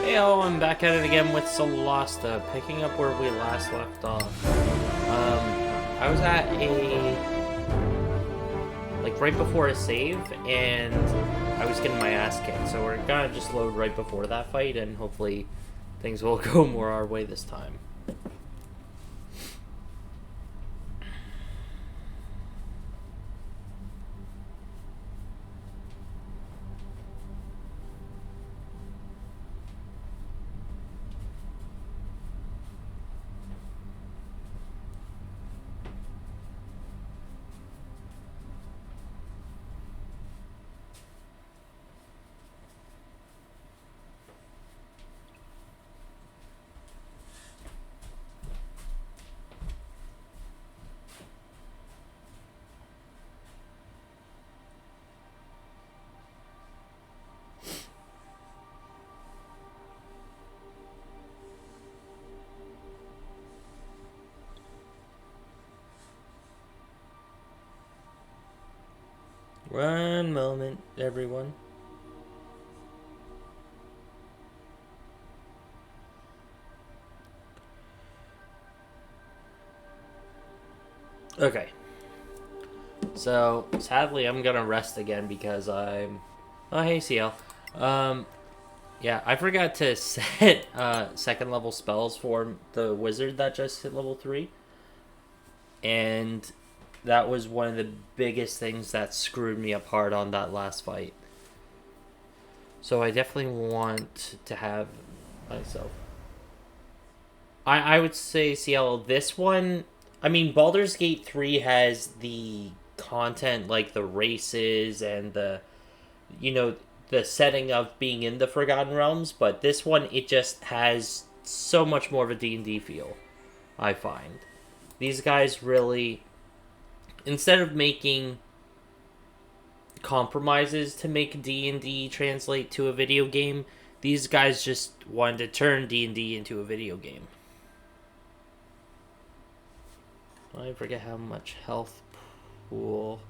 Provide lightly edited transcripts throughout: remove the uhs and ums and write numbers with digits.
Hey all, I'm back at it again with Solasta, picking up where we last left off. I was at right before a save, and I was getting my ass kicked, so we're gonna just load right before that fight, and hopefully things will go more our way this time. One moment, everyone. Okay. So, sadly, I'm gonna rest again because I'm... Oh, hey, CL. Yeah, I forgot to set second level spells for the wizard that just hit level 3. And that was one of the biggest things that screwed me apart on that last fight. So I definitely want to have myself. I would say, CL, this one... I mean, Baldur's Gate 3 has the content, like the races and the setting of being in the Forgotten Realms, but this one, it just has so much more of a D&D feel, I find. These guys really, instead of making compromises to make D&D translate to a video game, these guys just wanted to turn D&D into a video game. I forget how much health pool.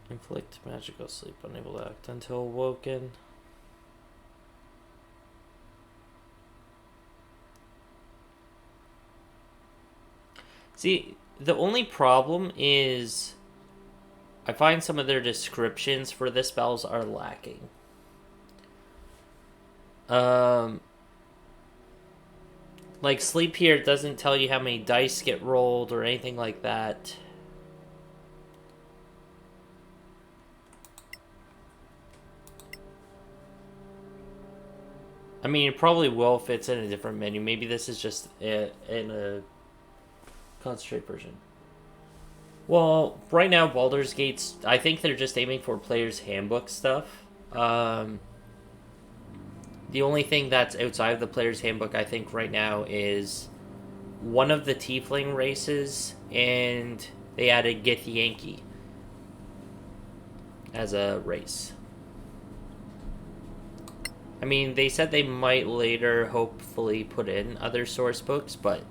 Inflict magical sleep, unable to act until awoken. See, the only problem is I find some of their descriptions for the spells are lacking. Like sleep here doesn't tell you how many dice get rolled or anything like that. I mean, it probably will if it's in a different menu. Maybe this is just in a concentrate version. Well, right now, Baldur's Gate's... I think they're just aiming for player's handbook stuff. The only thing that's outside of the player's handbook, I think, right now is one of the tiefling races, and they added Githyanki as a race. I mean, they said they might later hopefully put in other source books, but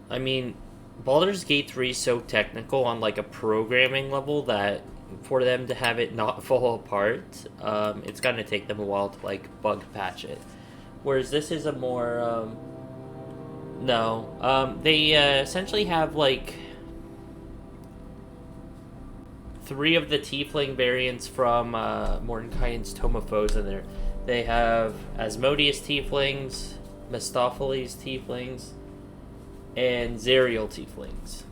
I mean, Baldur's Gate 3 is so technical on like a programming level that for them to have it not fall apart, it's gonna take them a while to like bug patch it. Whereas this is a more no, they essentially have like 3 of the tiefling variants from Mordenkainen's Tome of Foes in there. They have Asmodeus tieflings, Mistopheles tieflings, and Zerial tieflings.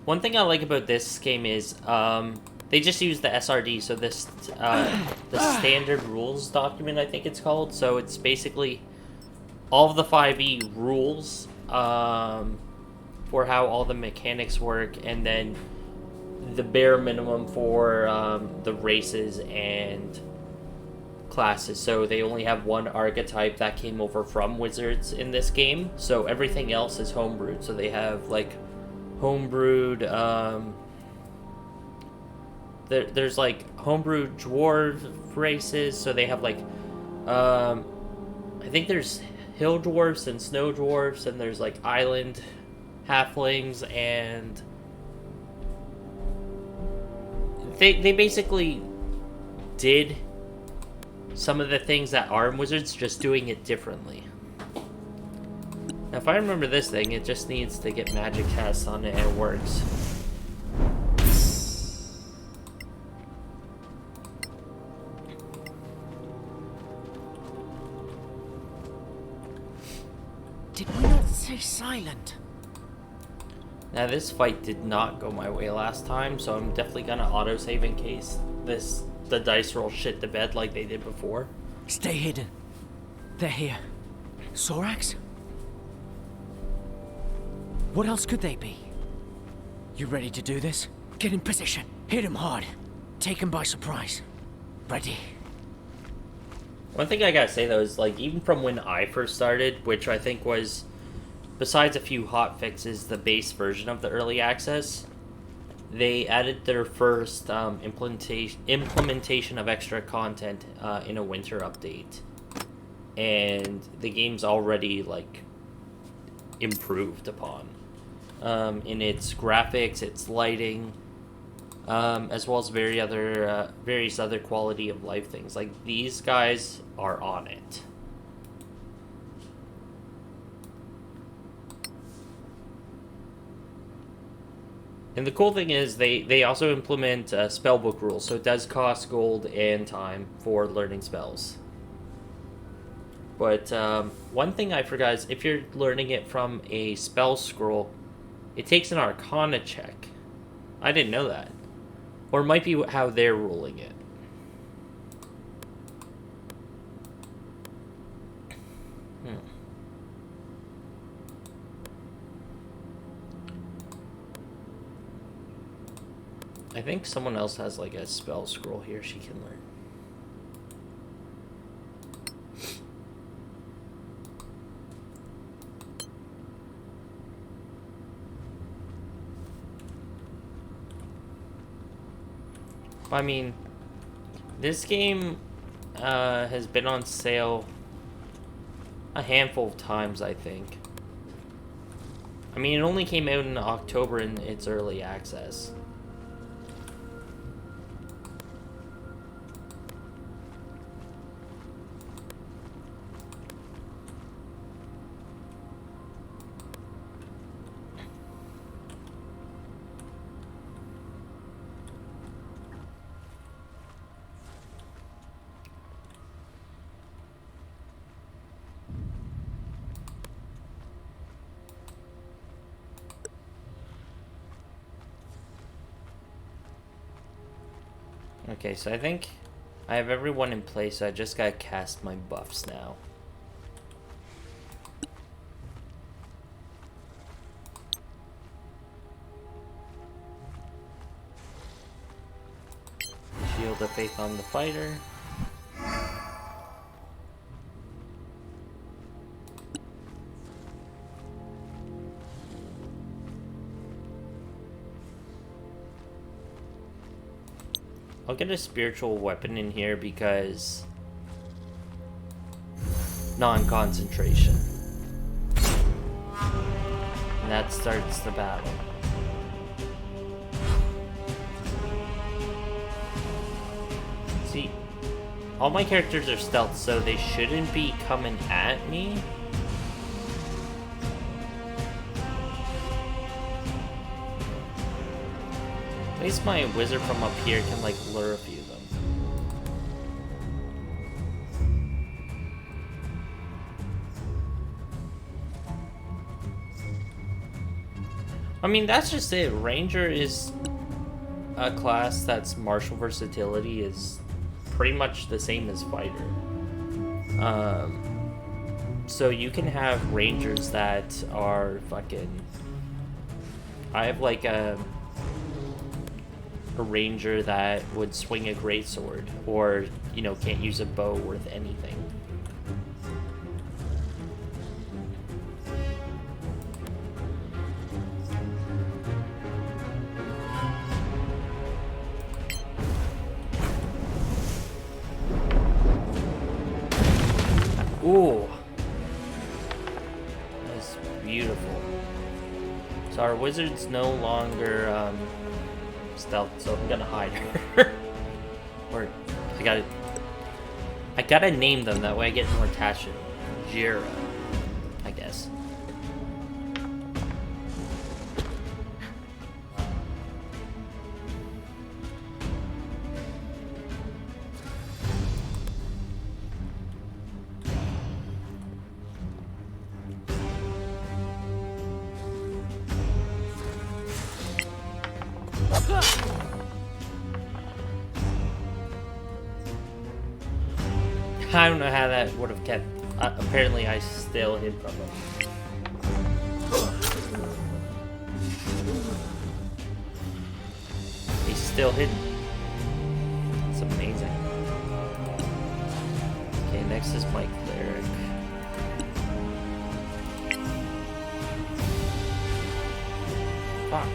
One thing I like about this game is they just use the SRD, so this the standard rules document, I think it's called. So it's basically all of the 5e rules for how all the mechanics work, and then the bare minimum for the races and classes. So they only have one archetype that came over from Wizards in this game, so everything else is homebrewed. So they have like homebrewed there's like homebrewed dwarf races, so they have like I think there's hill dwarfs and snow dwarfs, and there's like island halflings, and they basically did some of the things that Arm Wizards, just doing it differently. Now, if I remember this thing, it just needs to get magic tests on it and it works. Did we not stay silent? Now, this fight did not go my way last time, so I'm definitely gonna autosave in case the dice roll shit to bed like they did before. Stay hidden. They're here. Sorax? What else could they be? You ready to do this? Get in position. Hit him hard. Take him by surprise. Ready. One thing I gotta say though is, like, even from when I first started, which I think was, besides a few hot fixes, the base version of the early access, they added their first implementation of extra content in a winter update, and the game's already like improved upon in its graphics, its lighting, as well as various other quality of life things. Like, these guys are on it. And the cool thing is they also implement spellbook rules, so it does cost gold and time for learning spells. But one thing I forgot is, if you're learning it from a spell scroll, it takes an Arcana check. I didn't know that. Or it might be how they're ruling it. I think someone else has like a spell scroll here she can learn. I mean, this game has been on sale a handful of times, I think. I mean, it only came out in October in its early access. Okay, so I think I have everyone in place, so I just gotta cast my buffs now. Shield of Faith on the fighter. I'll get a spiritual weapon in here because non-concentration. And that starts the battle. See, all my characters are stealth, so they shouldn't be coming at me. At least my wizard from up here can, like, lure a few of them. I mean, that's just it. Ranger is a class that's martial versatility is pretty much the same as fighter. So you can have rangers that are fucking... I have, like, a ranger that would swing a greatsword, or, you know, can't use a bow worth anything. Ooh, So our wizard's no longer stealth, so I'm gonna hide her. Or I gotta name them, that way I get more attached to them. Jira, I guess. I don't know how that would have kept. Apparently, I still hid from him. He's still hidden. It's amazing. Okay, next is my cleric. Fuck.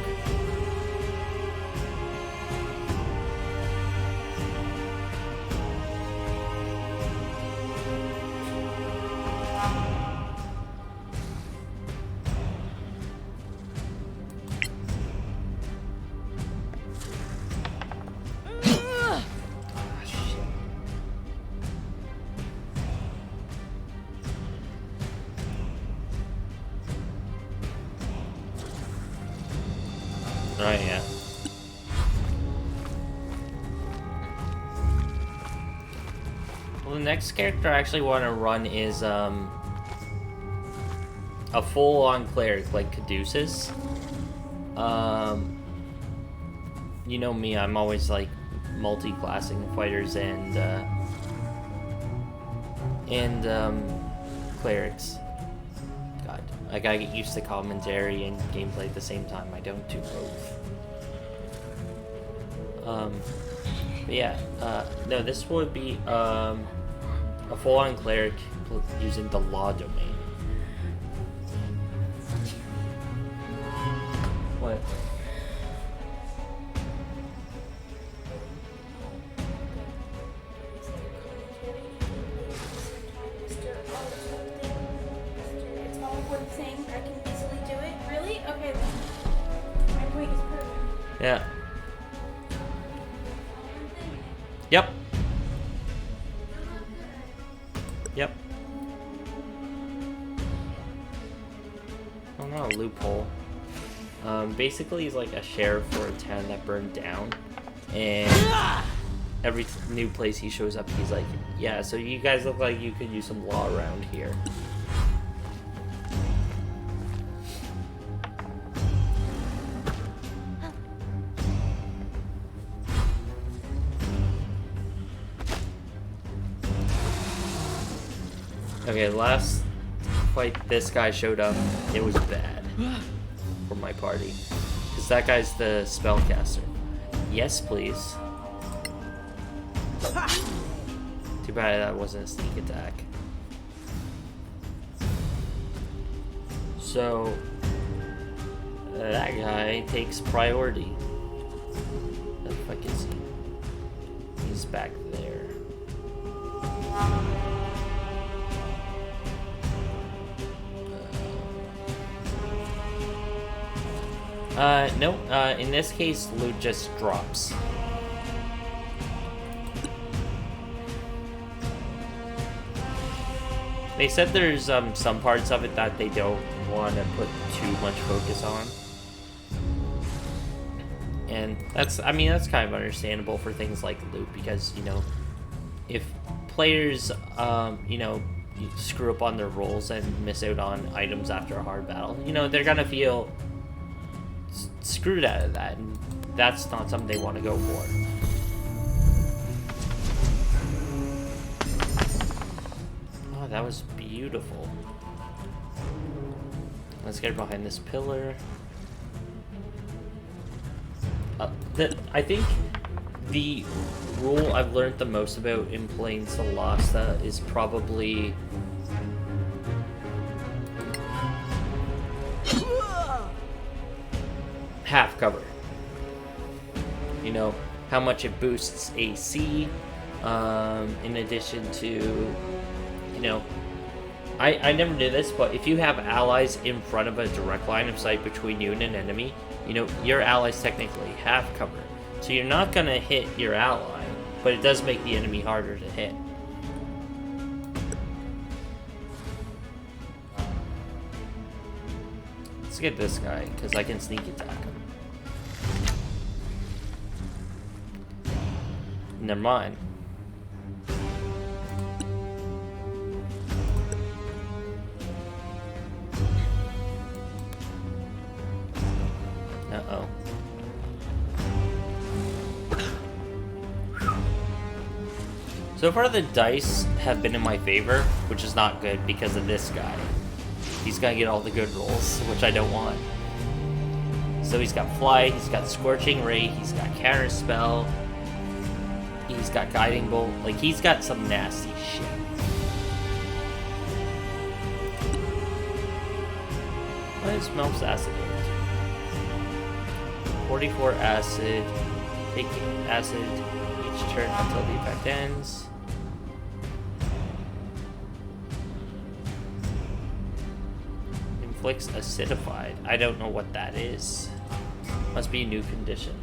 Oh, yeah. Well, the next character I actually want to run is, a full-on cleric, like Caduceus. You know me, I'm always, like, multi-classing fighters and clerics. God, I gotta get used to commentary and gameplay at the same time. I don't do both. But yeah, no, this would be a full-on cleric using the law domain. What? Yeah. Yep. Yep. Oh no, loophole. Basically he's like a sheriff for a town that burned down, and every new place he shows up, he's like, yeah, so you guys look like you could use some law around here. Okay, last fight this guy showed up, it was bad for my party. Because that guy's the spellcaster. Yes, please. Too bad that wasn't a sneak attack. So, that guy takes priority. If I can see. He's back there. No, in this case, loot just drops. They said there's, some parts of it that they don't want to put too much focus on. And that's, I mean, that's kind of understandable for things like loot, because, you know, if players, you know, screw up on their rolls and miss out on items after a hard battle, you know, they're gonna feel screwed out of that, and that's not something they want to go for. Oh, that was beautiful. Let's get behind this pillar. I think the rule I've learned the most about in playing Solasta is probably half cover. You know, how much it boosts AC, in addition to, you know, I never knew this, but if you have allies in front of a direct line of sight between you and an enemy, you know, your allies technically have cover. So you're not going to hit your ally, but it does make the enemy harder to hit. Let's get this guy, because I can sneak attack him. Never mind. Uh-oh. So far the dice have been in my favor, which is not good because of this guy. He's gonna get all the good rolls, which I don't want. So he's got Fly, he's got Scorching Ray, he's got Counter Spell, he's got Guiding Bolt. Like, he's got some nasty shit. What is Melf's Acid here? 44 acid. Take acid each turn until the effect ends. Inflicts acidified. I don't know what that is. Must be a new condition.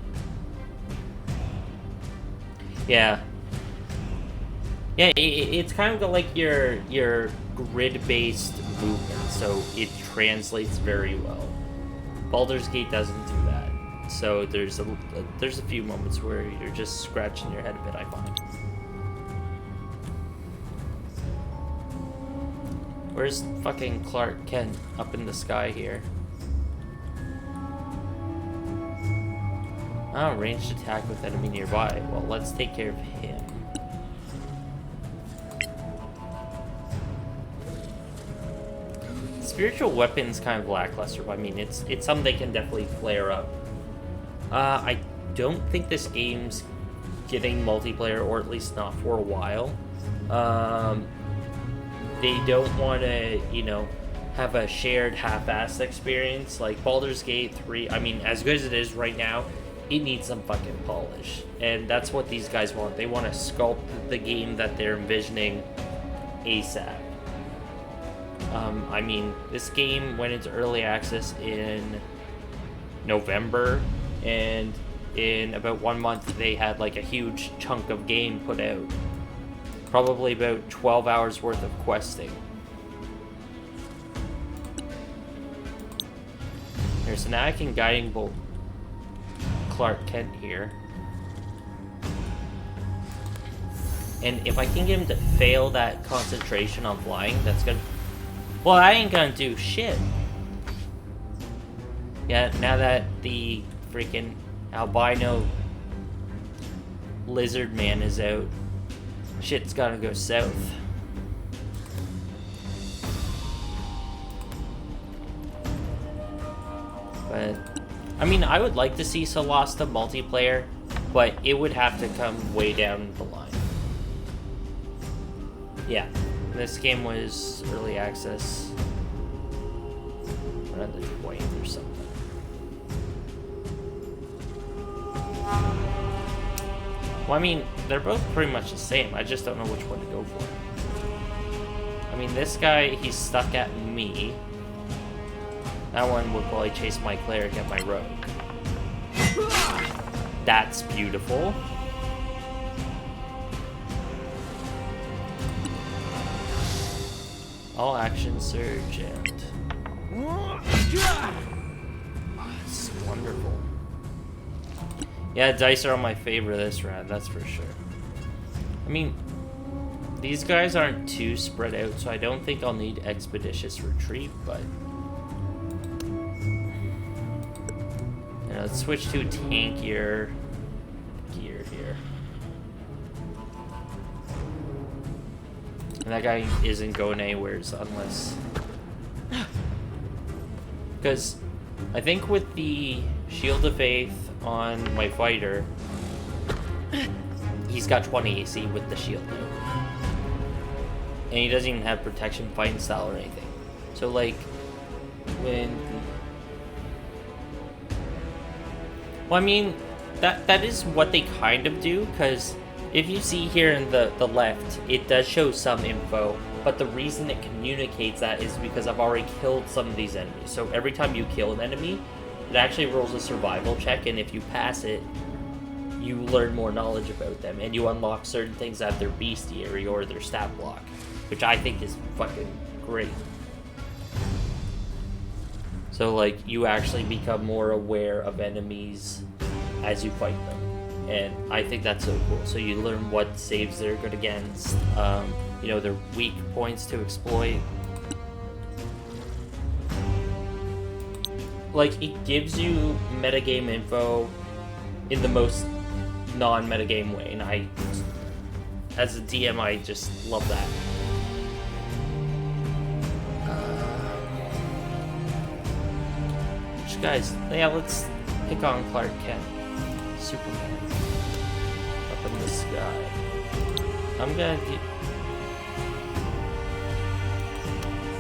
Yeah. Yeah, it's kind of like your grid-based movement, so it translates very well. Baldur's Gate doesn't do that. So there's a few moments where you're just scratching your head a bit, I find. Where's fucking Clark Kent up in the sky here? Oh, ranged attack with enemy nearby. Well, let's take care of him. Spiritual weapon's kind of lackluster, but I mean, it's something they can definitely flare up. I don't think this game's getting multiplayer, or at least not for a while. They don't want to, you know, have a shared half-assed experience. Like Baldur's Gate 3, I mean, as good as it is right now, it needs some fucking polish. And that's what these guys want. They want to sculpt the game that they're envisioning ASAP. I mean, this game went into early access in November, and in about 1 month they had like a huge chunk of game put out. Probably about 12 hours worth of questing. Here, so now I can Guiding Bolt Clark Kent here. And if I can get him to fail that concentration on flying, that's gonna... Well, I ain't gonna do shit. Yeah, now that the freaking albino lizard man is out, shit's gotta go south. But, I mean, I would like to see Solasta multiplayer, but it would have to come way down the line. Yeah, this game was early access around the 20th or something. Well, I mean, they're both pretty much the same. I just don't know which one to go for. I mean, this guy, he's stuck at me. That one would probably chase my cleric at my rogue. That's beautiful. All action surge and... It's wonderful. Yeah, dice are on my favor this round, that's for sure. I mean, these guys aren't too spread out, so I don't think I'll need Expeditious Retreat, but... You know, let's switch to tankier gear here. And that guy isn't going anywhere unless... Because I think with the Shield of Faith on my fighter, he's got 20 AC with the shield now. And he doesn't even have protection, fighting style, or anything. So, like, when... Well, I mean, that is what they kind of do, because if you see here in the left, it does show some info but the reason it communicates that is because I've already killed some of these enemies. So every time you kill an enemy, it actually rolls a survival check, and if you pass it, you learn more knowledge about them, and you unlock certain things at their bestiary or their stat block, which I think is fucking great. So, like, you actually become more aware of enemies as you fight them. And I think that's so cool. So you learn what saves they're good against, you know, their weak points to exploit. Like, it gives you metagame info in the most non-metagame way. And I, as a DM, I just love that. Guys, yeah, let's pick on Clark Kent. Superman. Up in the sky. I'm gonna do...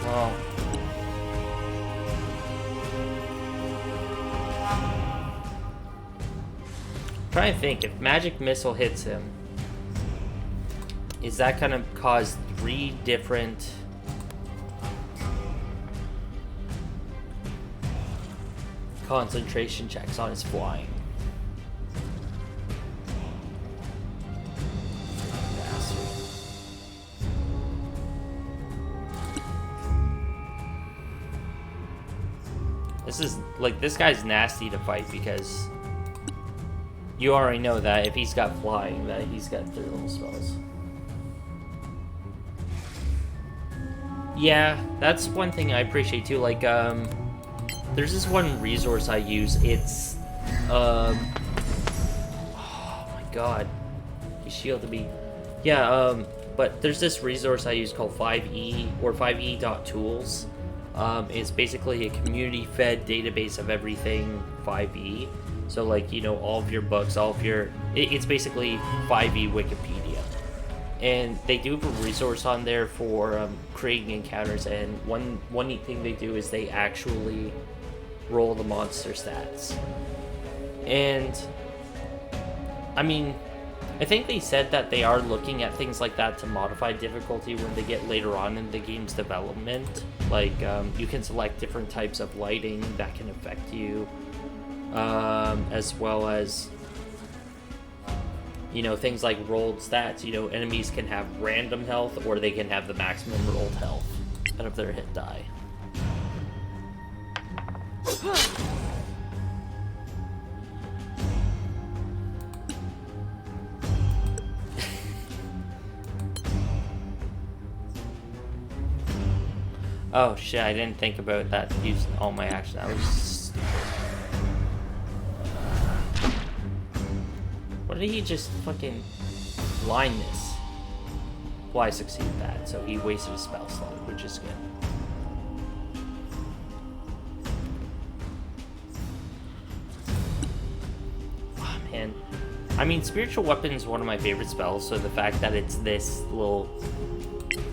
Well... Try to think, if Magic Missile hits him, is that gonna cause 3 different... concentration checks on his flying? This is, like, this guy's nasty to fight because you already know that if he's got flying, that he's got 3 little spells. Yeah, that's one thing I appreciate too, like, there's this one resource I use, it's, oh my god, he shielded me. Yeah, but there's this resource I use called 5e, or 5e.tools. It's basically a community-fed database of everything 5e. So, like, you know, all of your books, all of your, it's basically 5e Wikipedia. And they do have a resource on there for creating encounters, and one neat thing they do is they actually roll the monster stats. And I mean, I think they said that they are looking at things like that to modify difficulty when they get later on in the game's development. Like, you can select different types of lighting that can affect you, as well as, you know, things like rolled stats. You know, enemies can have random health, or they can have the maximum rolled health out of their hit die. Oh shit, I didn't think about that using all my action. That was stupid. What did he just fucking blindness? Well, I succeeded that, so he wasted a spell slot, which is good. And I mean, Spiritual Weapon is one of my favorite spells, so the fact that it's this little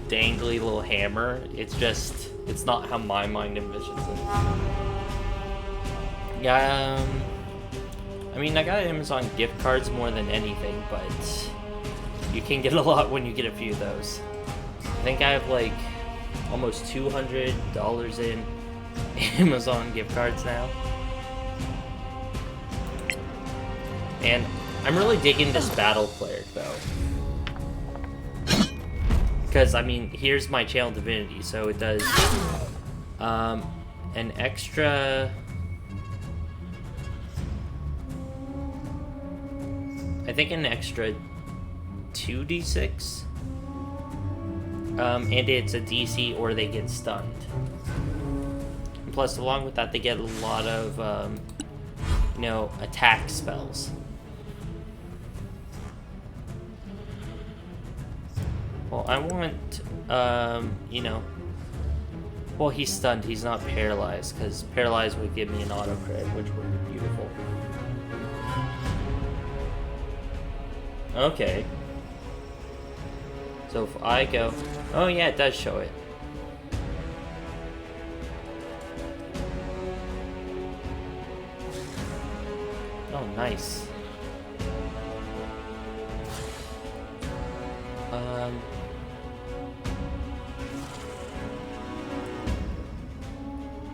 dangly little hammer, it's just, it's not how my mind envisions it. Yeah, I mean, I got Amazon gift cards more than anything, but you can get a lot when you get a few of those. I think I have like almost $200 in Amazon gift cards now. And I'm really digging this battle cleric, though. Because, I mean, here's my channel divinity, so it does an extra... I think an extra 2d6. And it's a DC or they get stunned. And plus, along with that, they get a lot of, you know, attack spells. Well, I want, you know, well, he's stunned, he's not paralyzed, because paralyzed would give me an auto crit, which would be beautiful. Okay. So if I go, oh yeah, it does show it. Oh, nice.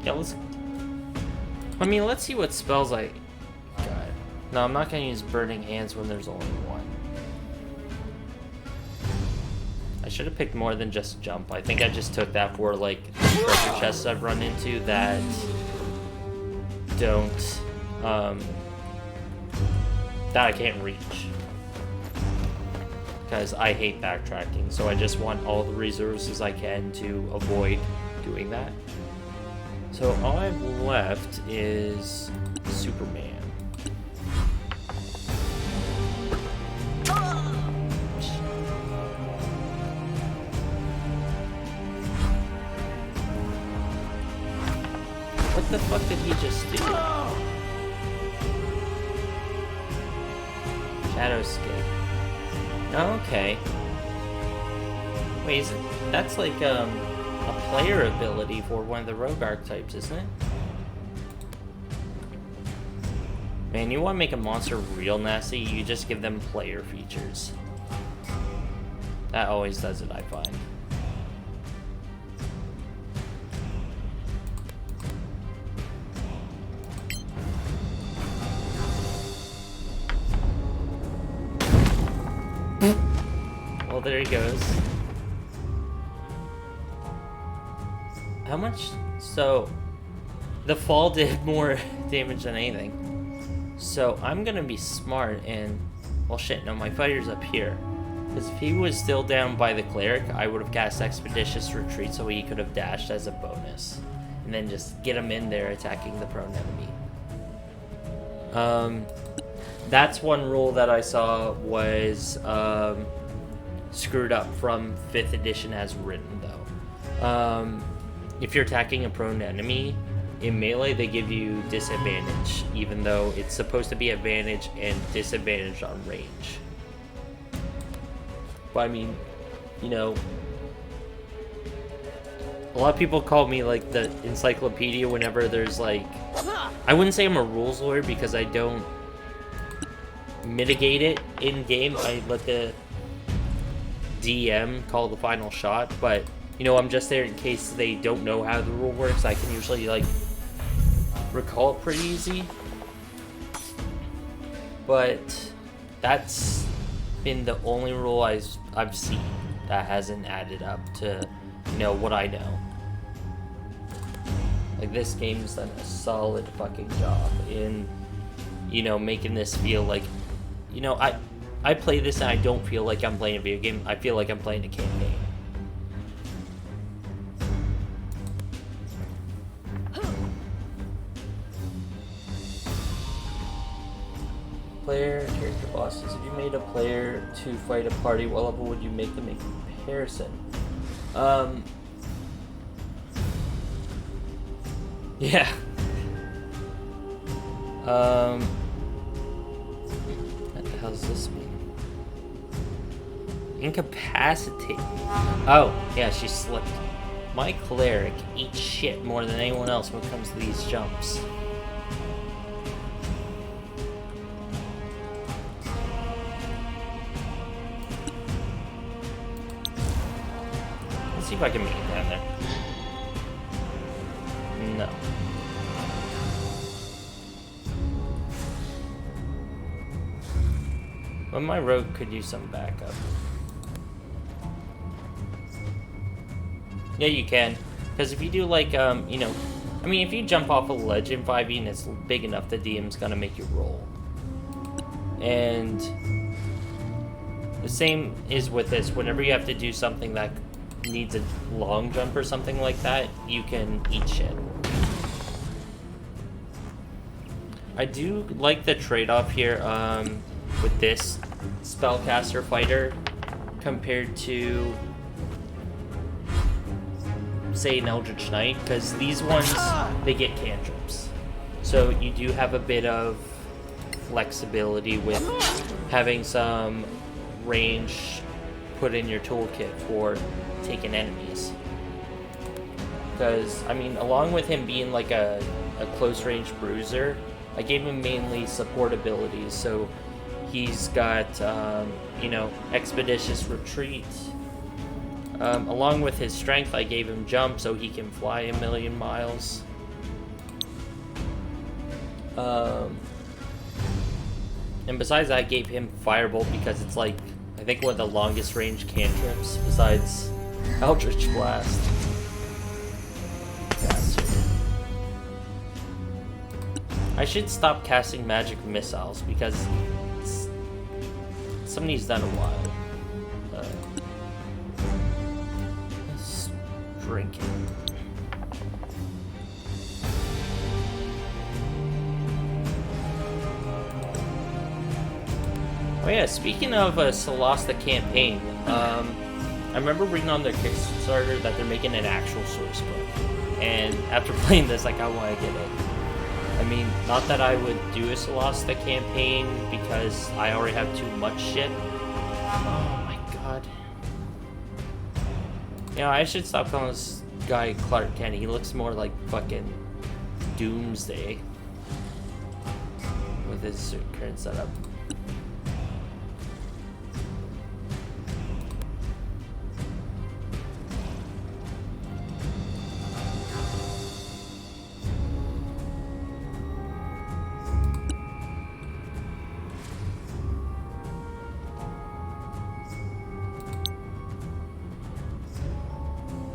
Yeah, let's... I mean, let's see what spells I got. No, I'm not gonna use Burning Hands when there's only one. I should have picked more than just Jump. I think I just took that for, like, treasure chests I've run into that don't, that I can't reach. Because I hate backtracking, so I just want all the resources I can to avoid doing that. So all I've left is Superman. What the fuck did he just do? Shadowscape. Okay. Wait, is it, that's like a player ability for one of the rogue archetypes, isn't it? Man, you want to make a monster real nasty, you just give them player features. That always does it, I find. Well, there he goes. How much? So, the fall did more damage than anything. So, I'm gonna be smart and... Well, shit, no, my fighter's up here. Because if he was still down by the cleric, I would have cast Expeditious Retreat so he could have dashed as a bonus. And then just get him in there attacking the prone enemy. That's one rule that I saw was screwed up from 5th edition as written, though. If you're attacking a prone enemy, in melee they give you disadvantage, even though it's supposed to be advantage and disadvantage on range. But I mean, you know, a lot of people call me like the encyclopedia whenever there's like... I wouldn't say I'm a rules lawyer because I don't mitigate it in game. I let the DM call the final shot, but you know, I'm just there in case they don't know how the rule works. I can usually like recall it pretty easy, but that's been the only rule I've seen that hasn't added up to, you know, what I know. Like, this game's done a solid fucking job in, you know, making this feel like, you know, I play this and I don't feel like I'm playing a video game. I feel like I'm playing a campaign. Player, character bosses. If you made a player to fight a party, what level would you make them in comparison? Yeah. What the hell does this mean? Incapacitate. Oh, yeah, she slipped. My cleric eats shit more than anyone else when it comes to these jumps. Let's see if I can make it down there. No. But my rogue could use some backup. Yeah, you can. Because if you do like, you know, I mean, if you jump off a ledge in 5e and it's big enough, the DM's gonna make you roll. And the same is with this. Whenever you have to do something that needs a long jump or something like that, you can eat shit. I do like the trade-off here with this spellcaster fighter compared to, say, an Eldritch Knight, because these ones, they get cantrips. So you do have a bit of flexibility with having some range put in your toolkit for taking enemies. Because, I mean, along with him being like a close-range bruiser, I gave him mainly support abilities, so he's got, you know, Expeditious Retreat. Along with his strength, I gave him jump so he can fly 1,000,000 miles. And besides that, I gave him Firebolt because it's like, I think one of the longest range cantrips besides Eldritch Blast. Bastard. I should stop casting magic missiles because somebody's done a while. Drinking. Oh yeah, speaking of a Solasta campaign, I remember reading on their Kickstarter that they're making an actual source book. And after playing this, like, I want to get it. I mean, not that I would do a Solasta campaign because I already have too much shit. Oh my god. Yeah, I should stop calling this guy Clark Kent. He looks more like fucking Doomsday with his current setup.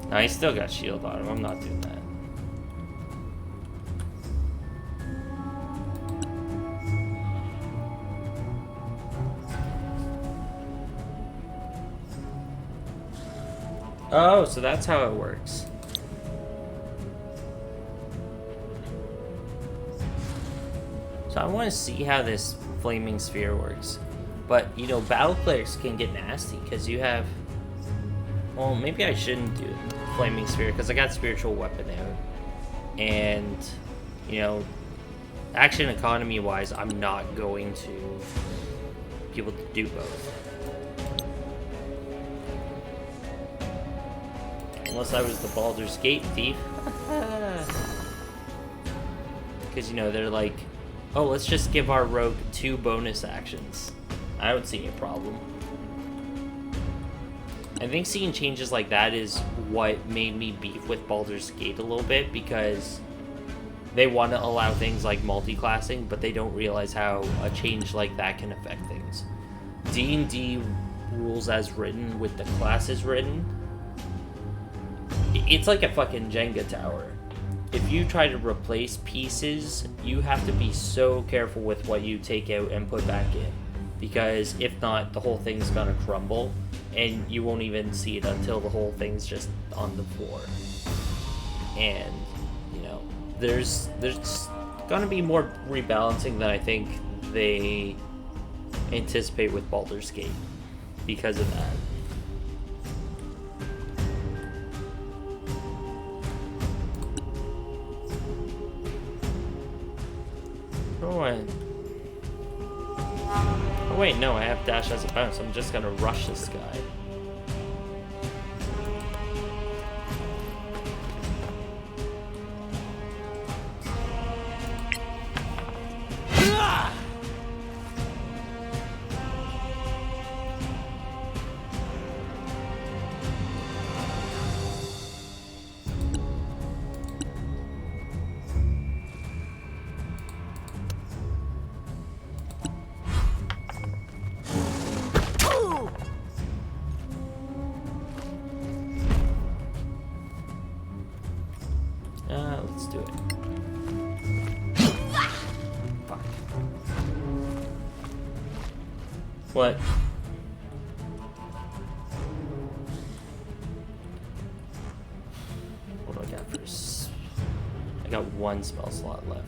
No, he's still got shield on him. I'm not doing that. Oh, so that's how it works. So I want to see how this flaming sphere works. But, you know, battle clerics can get nasty because you have... Well, maybe I shouldn't do flaming sphere because I got spiritual weapon out. And, you know, action economy wise, I'm not going to be able to do both. Unless I was the Baldur's Gate thief. Because, you know, they're like, oh, let's just give our rogue 2 bonus actions. I don't see a problem. I think seeing changes like that is what made me beef with Baldur's Gate a little bit, because they want to allow things like multi-classing, but they don't realize how a change like that can affect things. D&D rules as written with the classes written, it's like a fucking Jenga tower. If you try to replace pieces, you have to be so careful with what you take out and put back in, because if not, the whole thing's gonna crumble and you won't even see it until the whole thing's just on the floor. And, you know, there's gonna be more rebalancing than I think they anticipate with Baldur's Gate because of that. Oh wait, no, I have dash as a bonus. I'm just gonna rush this guy. Let's do it. Fuck. What? What do I got first? I got one spell slot left.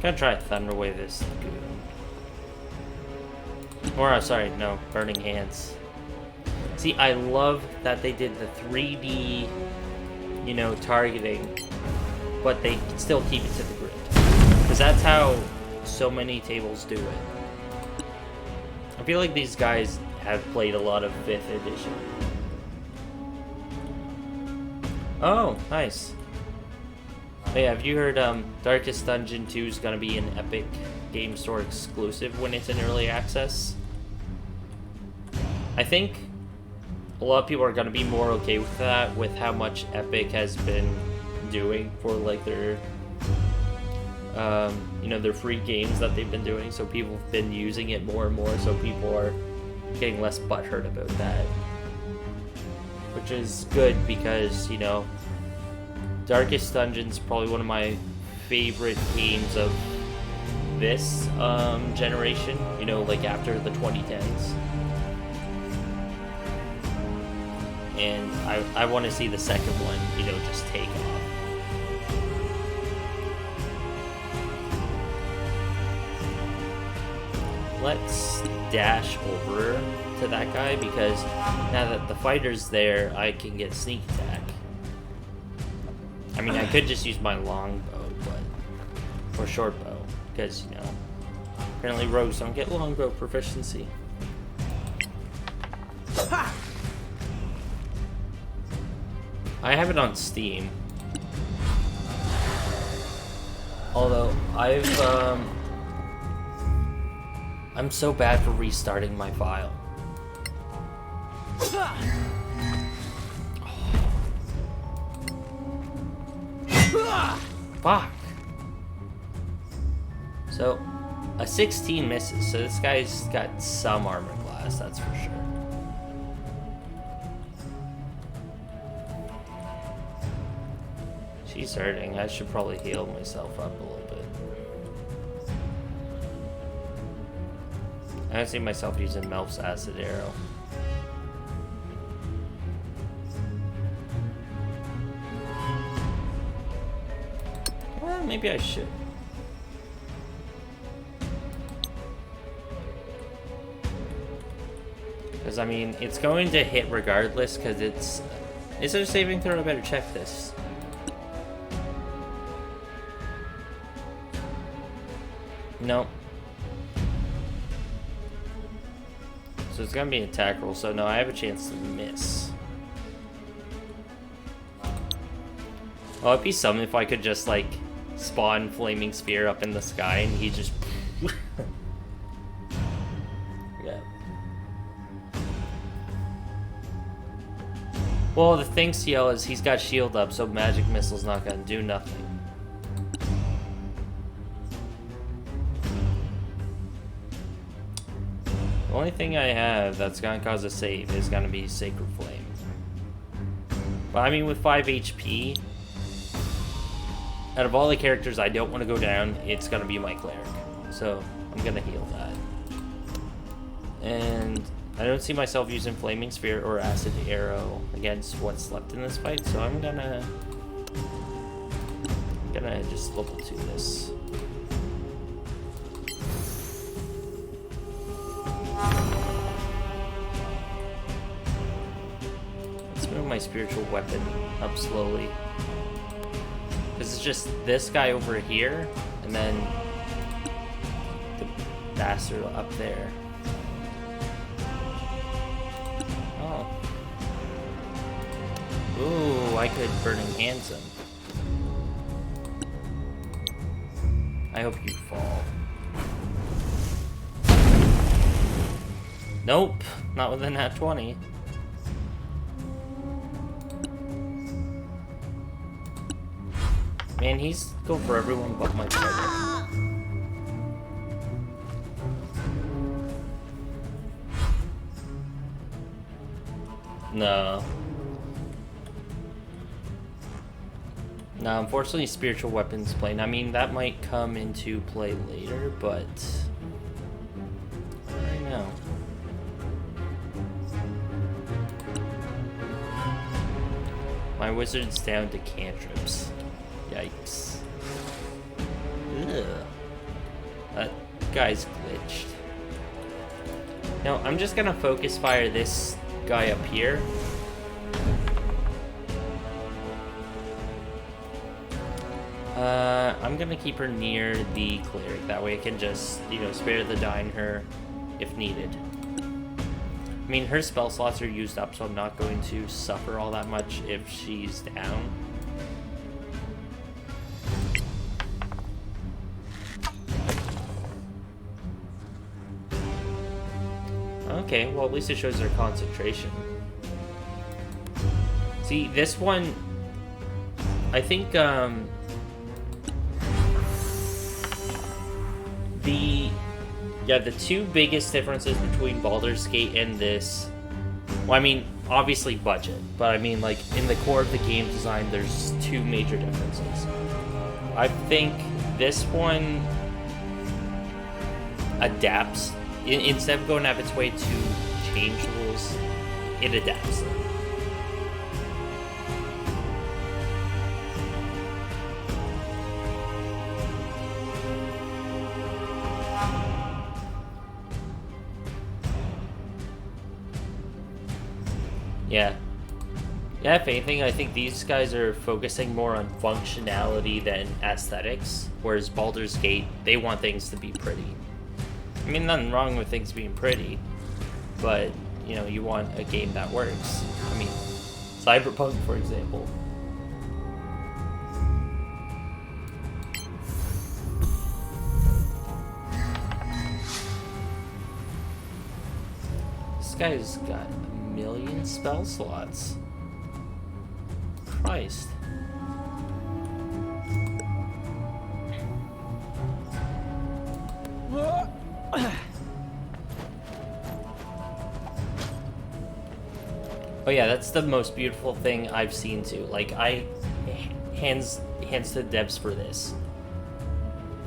Gonna try to Thunder Wave this goon. Or, sorry, no, Burning Hands. See, I love that they did the 3D, you know, targeting, but they still keep it to the grid. Because that's how so many tables do it. I feel like these guys have played a lot of 5th edition. Oh, nice. Oh, yeah, have you heard Darkest Dungeon 2 is going to be an Epic Game Store exclusive when it's in early access? I think a lot of people are going to be more okay with that, with how much Epic has been doing for like their you know, their free games that they've been doing. So people have been using it more and more, so people are getting less butthurt about that, which is good because, you know, Darkest Dungeon's probably one of my favorite games of this generation, you know, like after the 2010s. And I want to see the second one, you know, just take off. Let's dash over to that guy, because now that the fighter's there, I can get sneak attack. I mean, I could just use my longbow, but or short bow, because, you know, apparently rogues don't get longbow proficiency. I have it on Steam. Although I'm so bad for restarting my file. Fuck. So, a 16 misses, so this guy's got some armor class, that's for sure. She's hurting. I should probably heal myself up a little bit. I don't see myself using Melf's acid arrow. Well, maybe I should. Because, I mean, it's going to hit regardless, because it's... Is it a saving throw? I better check this. Nope. So it's gonna be an attack roll, so no, I have a chance to miss. Oh, it'd be something if I could just, like, spawn Flaming Spear up in the sky and he just... Yeah. Well, the thing, CL, is he's got shield up, so Magic Missile's not gonna do nothing. The only thing I have that's gonna cause a save is gonna be Sacred Flame. But I mean, with 5 HP, out of all the characters I don't want to go down, it's gonna be my Cleric. So I'm gonna heal that. And I don't see myself using Flaming Spear or Acid Arrow against what's left in this fight, so I'm gonna just level 2 this. Let's move my spiritual weapon up slowly. Because it's just this guy over here, and then the bastard up there. Oh. Ooh, I could Burning Hands him. I hope you fall. Nope, not with a nat 20. Man, he's going for everyone but my brother. No. No, unfortunately, spiritual weapons play. I mean, that might come into play later, but I don't know. My wizard's down to cantrips. Yikes. Ugh. That guy's glitched. Now, I'm just gonna focus fire this guy up here. I'm gonna keep her near the cleric. That way I can just, you know, spare the dying her if needed. I mean, her spell slots are used up, so I'm not going to suffer all that much if she's down. Okay, well, at least it shows her concentration. See, this one, I think, the two biggest differences between Baldur's Gate and this, well, I mean, obviously budget, but I mean, like, in the core of the game design, there's two major differences. I think this one adapts, instead of going out of its way to change rules, it adapts them. Yeah, if anything, I think these guys are focusing more on functionality than aesthetics, whereas Baldur's Gate, they want things to be pretty. I mean, nothing wrong with things being pretty, but, you know, you want a game that works. I mean, Cyberpunk, for example. This guy's got a million spell slots. Christ. Oh yeah, that's the most beautiful thing I've seen too. Like, hands to the devs for this.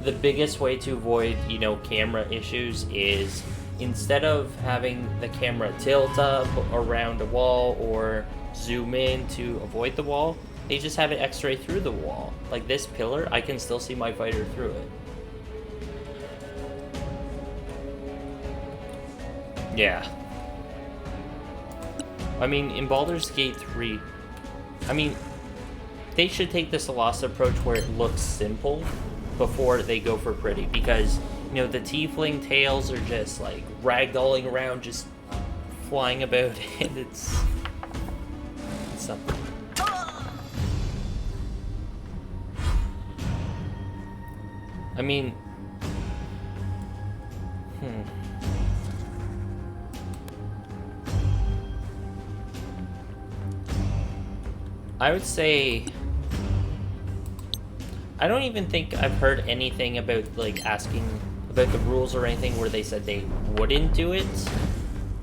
The biggest way to avoid, you know, camera issues is instead of having the camera tilt up around a wall or zoom in to avoid the wall, they just have it x-ray through the wall. Like this pillar, I can still see my fighter through it. Yeah. I mean, in Baldur's Gate 3, I mean, they should take the Solasta approach where it looks simple before they go for pretty, because, you know, the tiefling tails are just like ragdolling around, just flying about, and it's something. I mean, I would say, I don't even think I've heard anything about, like, asking about the rules or anything where they said they wouldn't do it,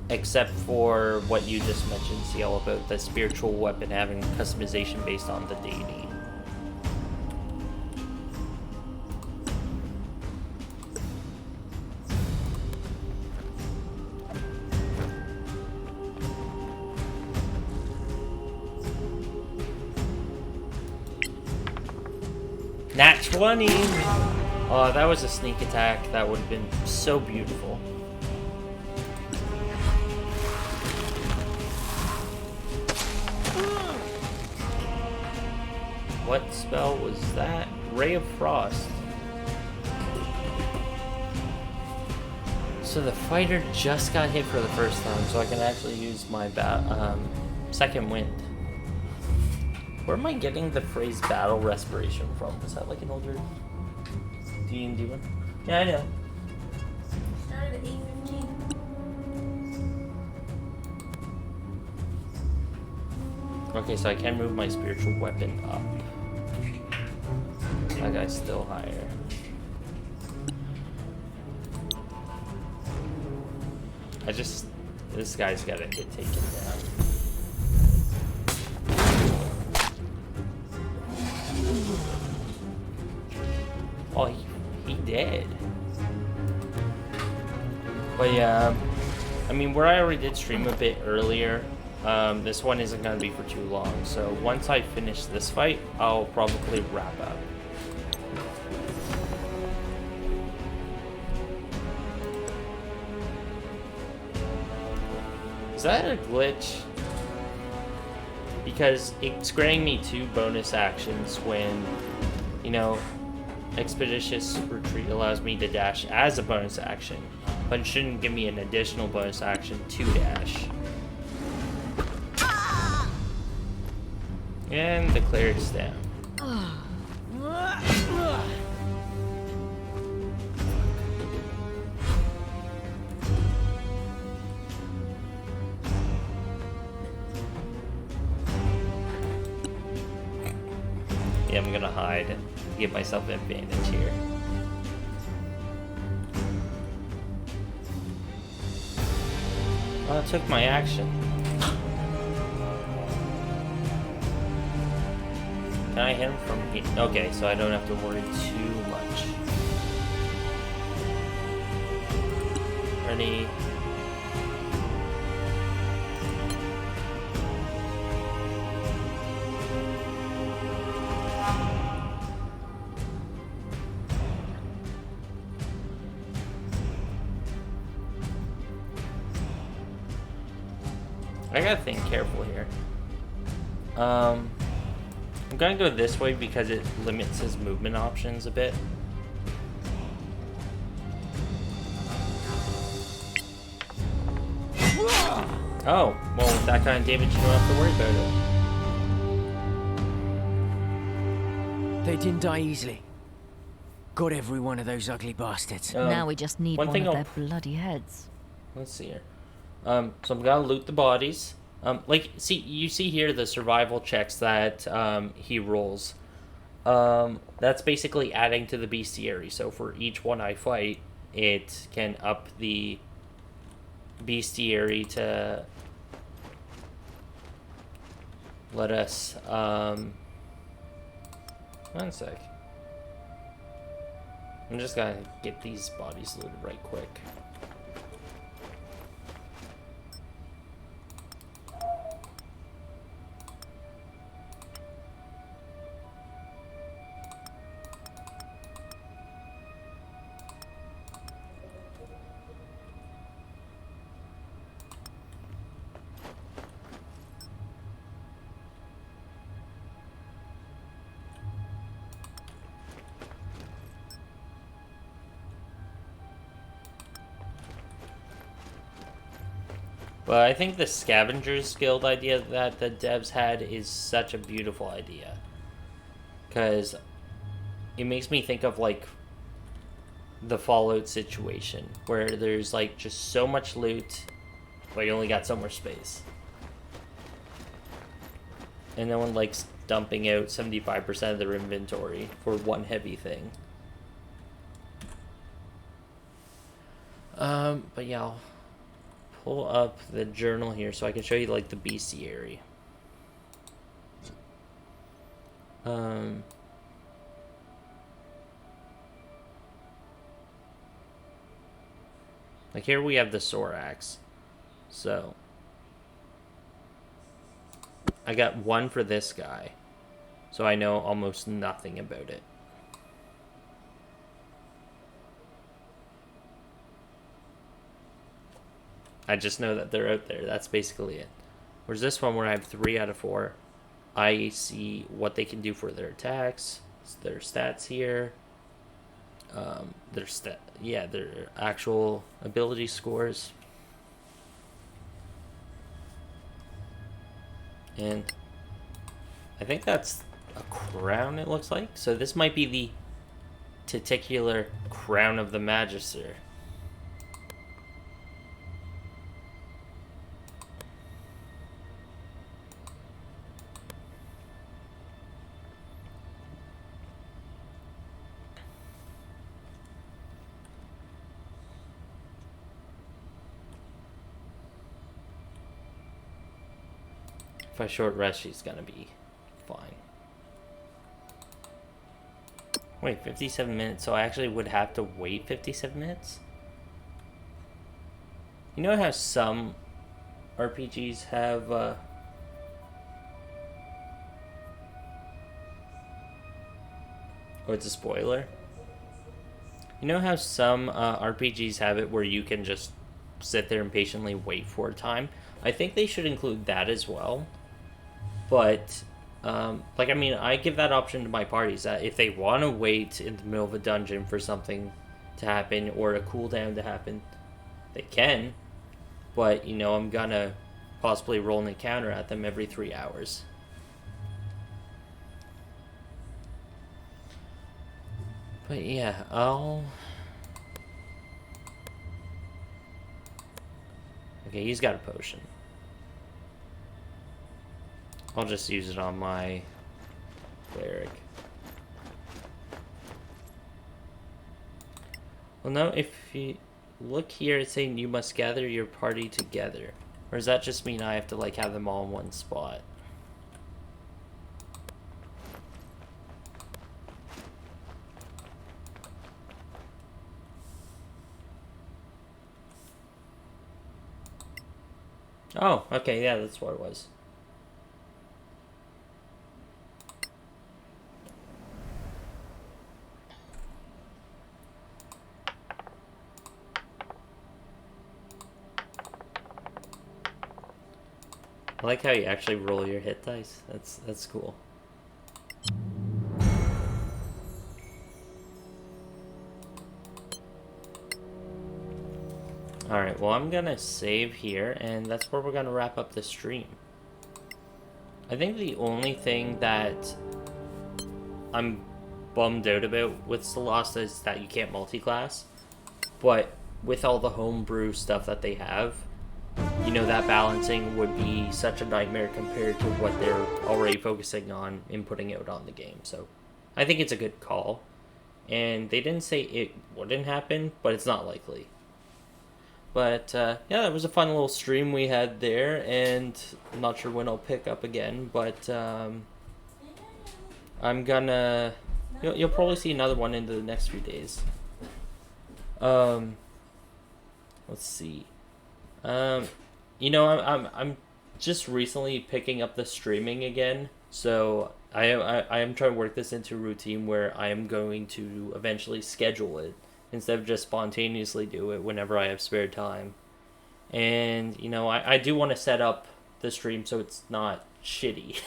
except for what you just mentioned, CL, about the spiritual weapon having customization based on the deity. Nat 20! Oh, that was a sneak attack. That would have been so beautiful. What spell was that? Ray of Frost. So the fighter just got hit for the first time, so I can actually use my second wind. Where am I getting the phrase battle respiration from? Is that like an older D&D one? Yeah, I know. Started at 8:15. Okay, so I can move my spiritual weapon up. That guy's still higher. This guy's gotta get taken down. Oh, he dead. But yeah, I mean, where I already did stream a bit earlier, this one isn't going to be for too long. So once I finish this fight, I'll probably wrap up. Is that a glitch? Because it's granting me 2 bonus actions when, you know, Expeditious Retreat allows me to dash as a bonus action, but it shouldn't give me an additional bonus action to dash. And the cleric's down. Yeah, I'm gonna hide and give myself an advantage here. Well, it took my action. Can I hit him from here? Okay, so I don't have to worry too much. Ready? I gotta think careful here. I'm gonna go this way because it limits his movement options a bit. Oh, well, with that kind of damage, you don't have to worry about it. They didn't die easily. Got every one of those ugly bastards. Now we just need one one thing of I'll- their bloody heads. Let's see here. So I'm gonna loot the bodies. You see here the survival checks that he rolls. That's basically adding to the bestiary. So for each one I fight, it can up the bestiary to let us. One sec. I'm just gonna get these bodies looted right quick. But I think the Scavengers Guild idea that the devs had is such a beautiful idea. Because it makes me think of, like, the Fallout situation. Where there's, like, just so much loot, but you only got so much space. And no one likes dumping out 75% of their inventory for one heavy thing. But yeah, I'll pull up the journal here so I can show you like the bestiary. Like here we have the Sorax. So I got one for this guy. So I know almost nothing about it. I just know that they're out there. That's basically it. Whereas this one where I have 3 out of 4, I see what they can do for their attacks, their stats here, their actual ability scores. And I think that's a crown, it looks like. So this might be the titular crown of the Magister. If I short rest, she's gonna be fine. Wait, 57 minutes, so I actually would have to wait 57 minutes? You know how some RPGs have, oh, it's a spoiler? You know how some RPGs have it where you can just sit there and patiently wait for a time? I think they should include that as well. But, like, I mean, I give that option to my parties, that if they want to wait in the middle of a dungeon for something to happen or a cooldown to happen, they can. But, you know, I'm gonna possibly roll an encounter at them every 3 hours. But, yeah, Okay, he's got a potion. I'll just use it on my cleric. Well, no, if you look here, it's saying you must gather your party together. Or does that just mean I have to, like, have them all in one spot? Oh, okay, yeah, that's what it was. I like how you actually roll your hit dice. That's cool. Alright, well, I'm gonna save here, and that's where we're gonna wrap up the stream. I think the only thing that I'm bummed out about with Solasta is that you can't multi-class, but with all the homebrew stuff that they have, you know, that balancing would be such a nightmare compared to what they're already focusing on and putting out on the game. So I think it's a good call. And they didn't say it wouldn't happen, but it's not likely. But yeah, that was a fun little stream we had there, and I'm not sure when I'll pick up again, but I'm gonna... You'll probably see another one in the next few days. Let's see. You know, I'm just recently picking up the streaming again, so I am trying to work this into a routine where I am going to eventually schedule it instead of just spontaneously do it whenever I have spare time. And you know, I do want to set up the stream so it's not shitty.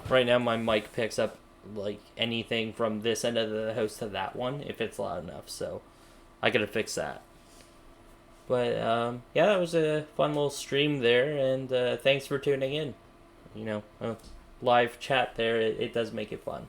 Right now my mic picks up like anything from this end of the house to that one if it's loud enough, so I gotta fix that. But yeah, that was a fun little stream there, and thanks for tuning in. You know, live chat there, it does make it fun.